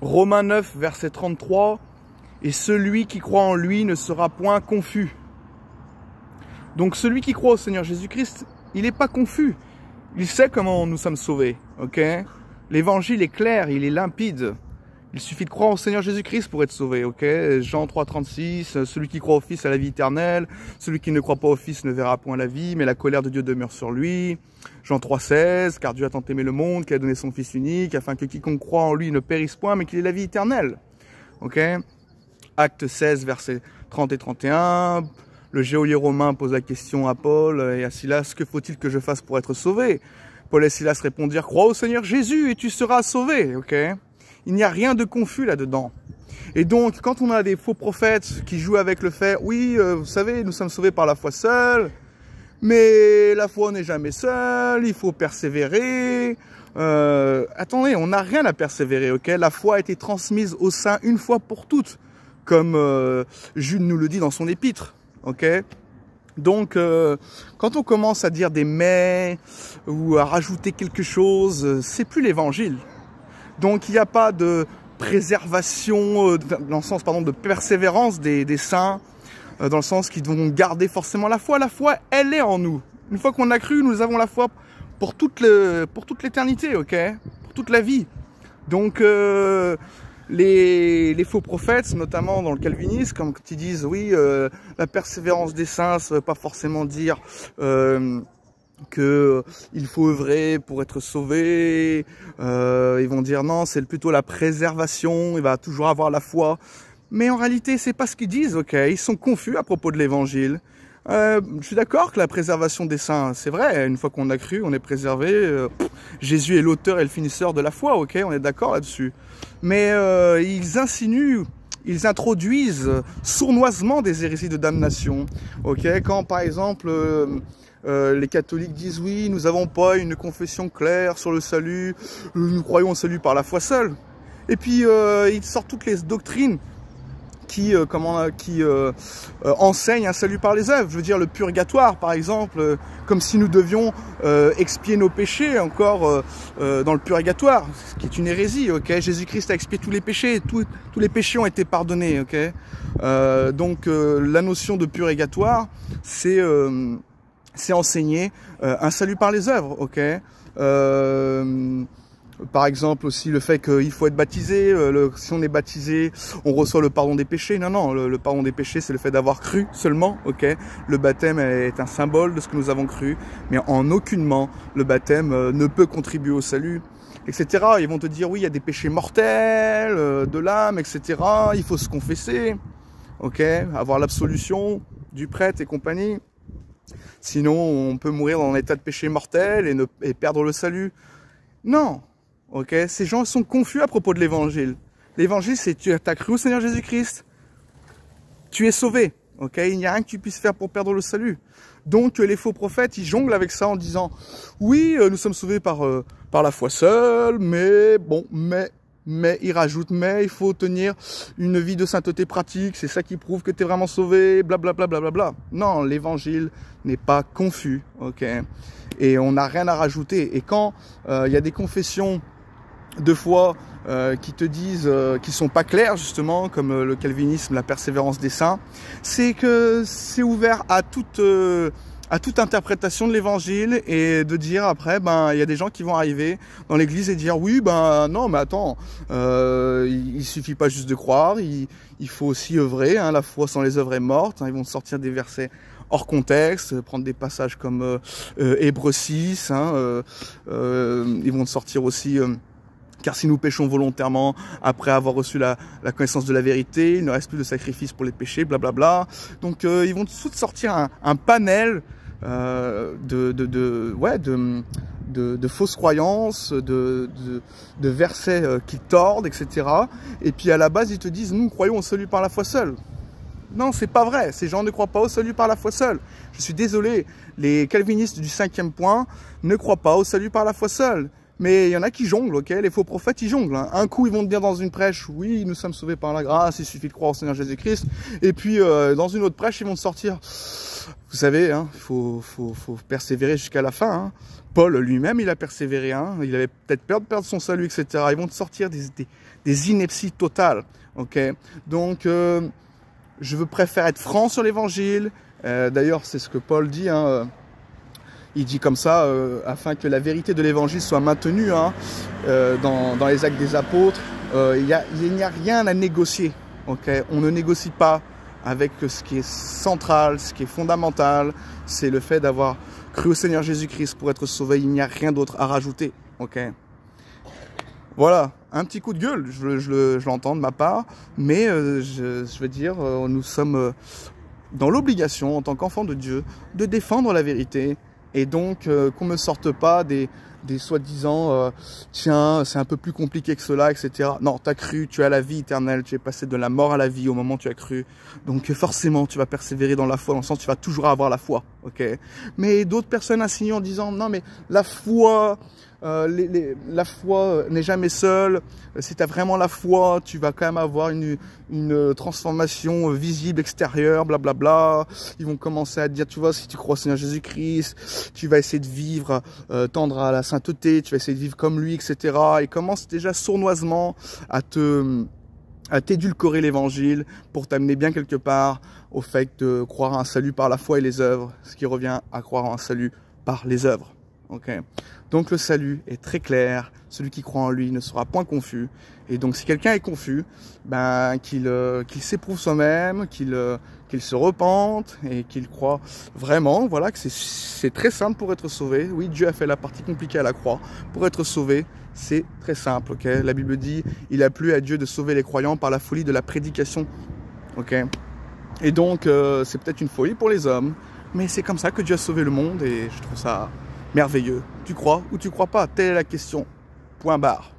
Romains 9, verset 33, « Et celui qui croit en lui ne sera point confus. » Donc celui qui croit au Seigneur Jésus-Christ, il n'est pas confus. Il sait comment nous sommes sauvés, ok? L'évangile est clair, il est limpide. Il suffit de croire au Seigneur Jésus-Christ pour être sauvé, ok? Jean 3, 36, celui qui croit au Fils a la vie éternelle, celui qui ne croit pas au Fils ne verra point la vie, mais la colère de Dieu demeure sur lui. Jean 3, 16, car Dieu a tant aimé le monde qu'il a donné son Fils unique, afin que quiconque croit en lui ne périsse point, mais qu'il ait la vie éternelle, ok? Acte 16, versets 30 et 31, le geôlier romain pose la question à Paul et à Silas, que faut-il que je fasse pour être sauvé? Paul et Silas répondirent, crois au Seigneur Jésus et tu seras sauvé, ok? Il n'y a rien de confus là-dedans. Et donc, quand on a des faux prophètes qui jouent avec le fait, oui, vous savez, nous sommes sauvés par la foi seule, mais la foi n'est jamais seule, il faut persévérer. Attendez, on n'a rien à persévérer, ok? La foi a été transmise au sein une fois pour toutes, comme Jude nous le dit dans son épître, ok? Donc, quand on commence à dire des mais ou à rajouter quelque chose, c'est plus l'évangile. Donc il n'y a pas de préservation, dans le sens de persévérance des saints, dans le sens qu'ils vont garder forcément la foi. La foi, elle est en nous. Une fois qu'on a cru, nous avons la foi pour toute l'éternité, ok? Pour toute la vie. Donc les faux prophètes, notamment dans le calvinisme, comme ils disent, oui, la persévérance des saints, ça ne veut pas forcément dire que il faut œuvrer pour être sauvé. Ils vont dire non, c'est plutôt la préservation, il va toujours avoir la foi. Mais en réalité, c'est pas ce qu'ils disent, ok? Ils sont confus à propos de l'évangile. Je suis d'accord que la préservation des saints, c'est vrai, une fois qu'on a cru, on est préservé. Jésus est l'auteur et le finisseur de la foi, ok? On est d'accord là-dessus. Mais ils insinuent, ils introduisent sournoisement des hérésies de damnation, ok? Quand par exemple les catholiques disent oui, nous n'avons pas une confession claire sur le salut, nous croyons au salut par la foi seule. Et puis ils sortent toutes les doctrines qui enseignent un salut par les œuvres. Je veux dire le purgatoire par exemple, comme si nous devions expier nos péchés encore dans le purgatoire, ce qui est une hérésie. Ok, Jésus-Christ a expié tous les péchés, tous les péchés ont été pardonnés. Ok, donc la notion de purgatoire, c'est enseigner un salut par les œuvres, ok. Par exemple aussi le fait qu'il faut être baptisé, si on est baptisé, on reçoit le pardon des péchés. Non, non, le pardon des péchés, c'est le fait d'avoir cru seulement, ok. Le baptême est un symbole de ce que nous avons cru, mais en aucunement le baptême ne peut contribuer au salut, etc. Ils vont te dire, oui, il y a des péchés mortels de l'âme, etc. Il faut se confesser, ok, avoir l'absolution du prêtre et compagnie. Sinon, on peut mourir dans un état de péché mortel et perdre le salut. Non, ok. Ces gens sont confus à propos de l'évangile. L'évangile, c'est tu as cru au Seigneur Jésus-Christ, tu es sauvé, ok. Il n'y a rien que tu puisses faire pour perdre le salut. Donc, les faux prophètes, ils jonglent avec ça en disant, oui, nous sommes sauvés par la foi seule, mais bon, mais il rajoute, mais il faut tenir une vie de sainteté pratique, c'est ça qui prouve que tu es vraiment sauvé, blablabla. Bla, bla, bla, bla. Non, l'évangile n'est pas confus, ok. Et on n'a rien à rajouter. Et quand il y a des confessions de foi qui te disent, qui sont pas claires justement, comme le calvinisme, la persévérance des saints, c'est que c'est ouvert à toute interprétation de l'évangile et de dire après, ben il y a des gens qui vont arriver dans l'église et dire oui, ben non, mais attends, il suffit pas juste de croire, il faut aussi œuvrer, hein, la foi sans les œuvres est morte, hein, ils vont sortir des versets hors contexte, prendre des passages comme Hébreux 6, hein, ils vont sortir aussi car si nous péchons volontairement après avoir reçu la connaissance de la vérité, il ne reste plus de sacrifice pour les péchés, blablabla. Donc ils vont tout sortir un panel de fausses croyances, de versets qui tordent, etc. Et puis à la base, ils te disent, nous croyons au salut par la foi seule. Non, c'est pas vrai. Ces gens ne croient pas au salut par la foi seule. Je suis désolé. Les calvinistes du 5e point ne croient pas au salut par la foi seule. Mais il y en a qui jonglent, ok? Les faux prophètes, ils jonglent. Hein. Un coup, ils vont te dire dans une prêche, oui, nous sommes sauvés par la grâce, il suffit de croire au Seigneur Jésus-Christ. Et puis, dans une autre prêche, ils vont te sortir, vous savez, hein, faut persévérer jusqu'à la fin. Hein. Paul lui-même, il a persévéré, hein. Il avait peut-être peur de perdre son salut, etc. Ils vont te sortir des inepties totales, ok. Donc, je préfère être franc sur l'évangile. D'ailleurs, c'est ce que Paul dit, hein. Il dit comme ça, afin que la vérité de l'évangile soit maintenue, hein, dans les actes des apôtres. Il n'y a rien à négocier, ok. On ne négocie pas avec ce qui est central, ce qui est fondamental, c'est le fait d'avoir cru au Seigneur Jésus-Christ pour être sauvé. Il n'y a rien d'autre à rajouter, ok. Voilà, un petit coup de gueule, je l'entends de ma part, mais je veux dire, nous sommes dans l'obligation, en tant qu'enfants de Dieu, de défendre la vérité, et donc qu'on ne me sorte pas des soi-disant, tiens, c'est un peu plus compliqué que cela, etc. Non, tu as cru, tu as la vie éternelle, tu es passé de la mort à la vie au moment où tu as cru. Donc forcément, tu vas persévérer dans la foi, dans le sens où tu vas toujours avoir la foi, ok. Mais d'autres personnes insinuent en disant, non mais la foi... la foi n'est jamais seule. Si tu as vraiment la foi, tu vas quand même avoir une transformation visible extérieure, blablabla. Ils vont commencer à te dire, tu vois, si tu crois au Seigneur Jésus-Christ, tu vas essayer de vivre, tendre à la sainteté, tu vas essayer de vivre comme lui, etc. Ils commencent déjà sournoisement à t'édulcorer l'évangile pour t'amener bien quelque part au fait de croire à un salut par la foi et les œuvres, ce qui revient à croire à un salut par les œuvres. Okay. Donc le salut est très clair, celui qui croit en lui ne sera point confus. Et donc si quelqu'un est confus, ben, qu'il s'éprouve soi-même, qu'il se repente et qu'il croit vraiment, voilà, que c'est très simple pour être sauvé. Oui, Dieu a fait la partie compliquée à la croix. Pour être sauvé, c'est très simple. Okay. La Bible dit, il a plu à Dieu de sauver les croyants par la folie de la prédication. Okay. Et donc c'est peut-être une folie pour les hommes, mais c'est comme ça que Dieu a sauvé le monde et je trouve ça merveilleux. Tu crois ou tu crois pas? Telle est la question. Point barre.